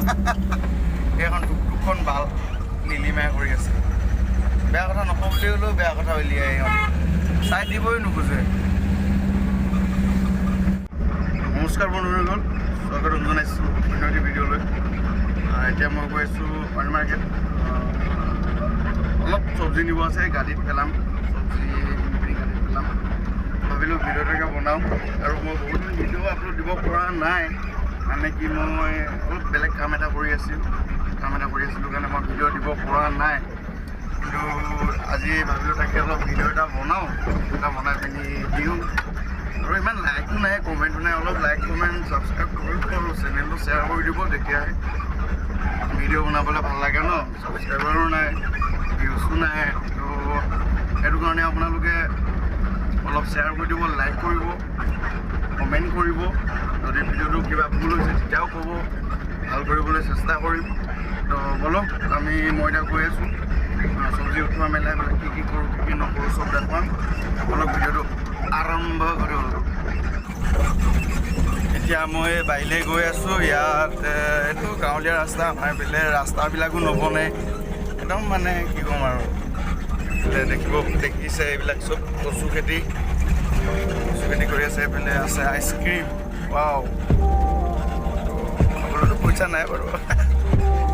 সেইখন টুকটুকখন ভাল নিলিমাই কৰি আছে। বেয়া কথা নকওঁ বুলি হ'লেও বেয়া কথা উলিয়াই সিহঁতে চাই দিবই নোখোজে। নমস্কাৰ বন্ধুসকল, স্বাগতম জনাইছোঁ অন্য এটি ভিডিঅ'লৈ। এতিয়া মই গৈ আছোঁ পানী মাৰ্কেট। অলপ চব্জি নিব আছে, গাড়ীত পেলাম চব্জি গাড়ীত পেলাম। ভাবিলোঁ ভিডিঅ' এটাকে বনাওঁ। আৰু মই বহুত দিন ভিডিঅ' আপলোড দিব পৰা নাই, মানে কি মই অলপ বেলেগ কাম এটা কৰি আছিলোঁ কাৰণে মই ভিডিঅ' দিব পৰা নাই। কিন্তু আজি ভাবিলোঁ তাকে অলপ ভিডিঅ' এটা বনাই পিনি দিওঁ। আৰু ইমান লাইকো নাই, কমেণ্টো নাই। অলপ লাইক কমেণ্ট ছাবস্ক্ৰাইব কৰিব আৰু চেনেলটো শ্বেয়াৰ কৰি দিব, তেতিয়াহে ভিডিঅ' বনাবলৈ ভাল লাগে ন। ছাবস্ক্ৰাইবাৰো নাই, ভিউজো নাই, তো সেইটো কাৰণে আপোনালোকে অলপ শ্বেয়াৰ কৰি দিব, লাইক কৰিব, কমেণ্ট কৰিব। যদি ভিডিঅ'টো কিবা ভুল হৈছে তেতিয়াও ক'ব, ভাল কৰিবলৈ চেষ্টা কৰিম। তো বলক মই এতিয়া গৈ আছোঁ চব্জি উঠোৱা মেলা এইবিলাক কি কৰোঁ কি নকৰোঁ চব দেখুৱাম। অলপ ভিডিঅ'টো আৰম্ভ কৰোঁ। এতিয়া মই বাহিৰলৈ গৈ আছোঁ। ইয়াত এইটো গাঁৱলীয়া ৰাস্তা, আমাৰ এইফালে ৰাস্তাবিলাকো নবনে, একদম মানে কি ক'ম আৰু। দেখিছে এইবিলাক চব কচু খেতি কৰি আছে। এইফালে আছে আইচক্ৰীম। ৱাও, খাবলৈতো পইচা নাই বাৰু।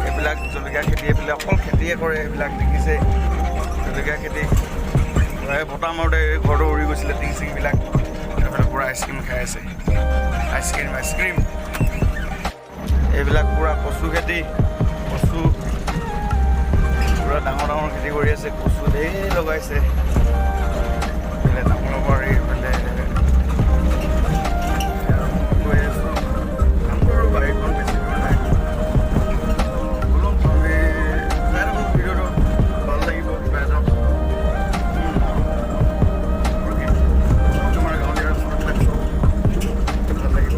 এইবিলাক জলকীয়া খেতি, এইফালে অকল খেতিয়ে কৰে। এইবিলাক দেখিছে জলকীয়া খেতি। বতাহ মাৰোঁতে ঘৰটো উৰি গৈছিলে টিং চিংবিলাক। এইফালে পূৰা আইচক্ৰীম খাই আছে, আইচক্ৰীম। এইবিলাক পূৰা কচু খেতি, কচু পূৰা ডাঙৰ খেতি কৰি আছে। কচু ধেৰ লগাইছে। এইফালে তামোলৰ বাৰী, এইফালে গৈ আছোঁ। আমাৰ বাৰীখন বেছি দূৰ নাই। ভিডিঅ'টো ভাল লাগিব কিবা এটা। আমাৰ গাঁৱলীয়া ৰাস্তাবিলাক চব ভাল লাগিব।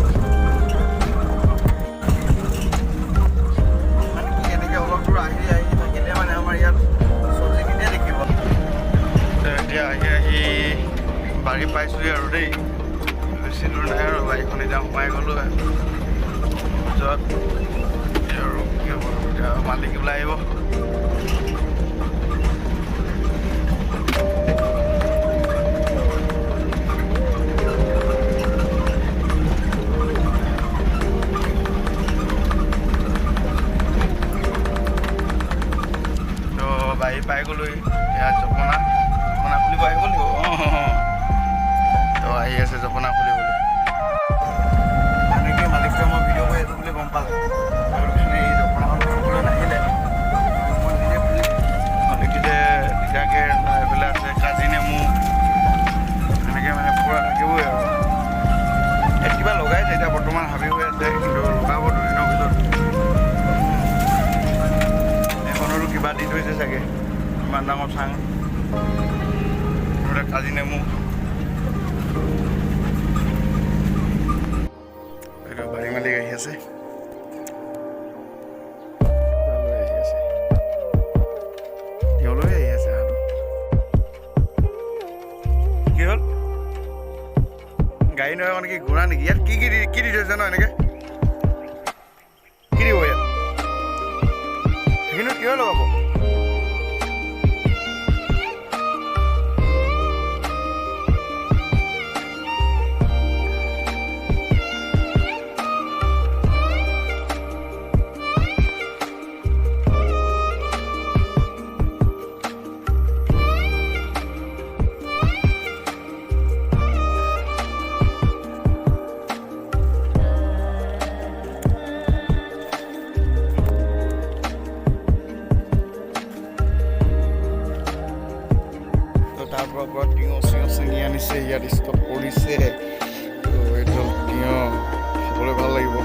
মানে কি এনেকৈ অলপ দূৰ আহি থাকিলে মানে আমাৰ ইয়াত চব্জি কেতিয়া দেখিব। এতিয়া আহি বাৰী পাইছোঁহি আৰু দেই, বেছি দূৰ নাই আৰু। বাৰীখন এতিয়া সোমাই গ'লোঁ য'ত আৰু কি হ'ব। এতিয়া মালিক ওলাই আহিব। বাৰী পাই গ'লোঁ। ইয়াত জপনা খুলিব আহিব লাগিব। তো আহি আছে জপনা খুলিবলৈ। এনেকৈ মালিকটোৱে মই ভিডিঅ' কৰি আছোঁ বুলি গম পালে, এই জপনাখন খুলিবলৈ নাহিলে। মই নিজে খুলি মালিকটোৱে তিতাকেৰ এইফালে আছে কাজি নেমু, এনেকৈ মানে পূৰা থাকিবই আৰু। ইয়াত কিবা লগাইছে, এতিয়া বৰ্তমান হাবি হৈ আছে, কিন্তু লগাব দুদিনৰ পিছত। এইখনৰো কিবা দি থৈছে চাগে, ইমান ডাঙৰ চাং। এইবিলাক কাজি নেমু। এইটো বাৰী মালিক আহি আছে। কি হ'ল? গাড়ী নহয় মানে কি ঘোঁৰা নেকি? ইয়াত কি দি থৈছে ন এনেকৈ? কি দিব ইয়াত? সেইখিনি কিয় লগাব? তাৰ পৰা টিঙৰ চিঙি আনিছে, ইয়াত ষ্টক কৰিছে। তো এইটো টিঙ খাবলৈ ভাল লাগিব।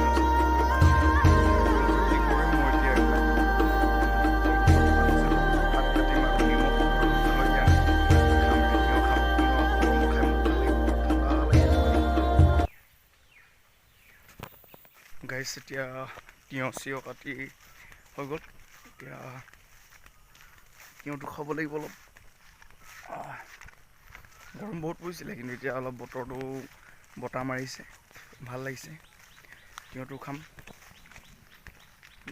গাইছ এতিয়া তিয়ঁহ কাটি হৈ গ'ল। এতিয়া তিয়ঁহটো খাব লাগিব অলপ। গৰম বহুত পৰিছিলে, কিন্তু এতিয়া অলপ বতৰটো বতাহ মাৰিছে, ভাল লাগিছে। তিয়ঁহটো খাম।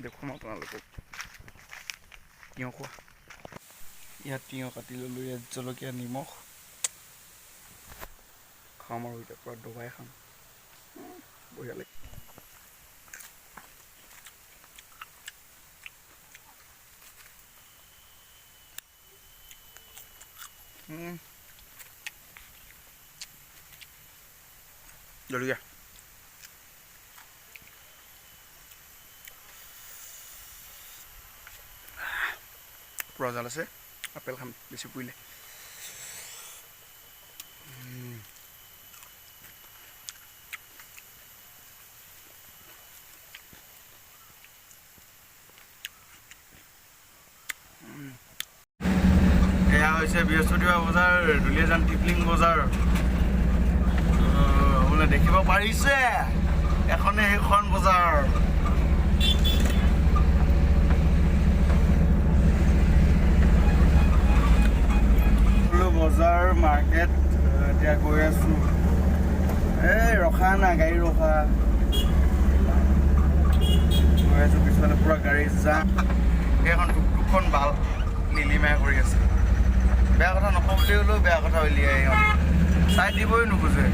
দেখুৱাম আপোনালোকক তিয়ঁহ খোৱা ইয়াত তিয়ঁহ কাটি ল'লোঁ ইয়াত জলকীয়া নিমখ খাম আৰু এতিয়া পূৰা দবাই খাম বঢ়িয়া লাগে জলকীয়া পুৰা জাল আছে আপেল খাম বেছি পৰিলে এয়া হৈছে বৃহস্পতিবাৰ বজাৰ দুলীয়াজান টিপলিং বজাৰ বোলে দেখিব পাৰিছে এখনে সেইখন বজাৰ বজাৰ মাৰ্কেট এতিয়া গৈ আছোঁ এই ৰখা না গাড়ী ৰখা গৈ আছোঁ পিছফালে পূৰা গাড়ী যাম সেইখন টুকটুকখন ভাল নিলিমাই কৰি আছে বেয়া কথা নকওঁ বুলি হ'লেও বেয়া কথা উলিয়াই সিহঁতে চাই দিবই নোখোজে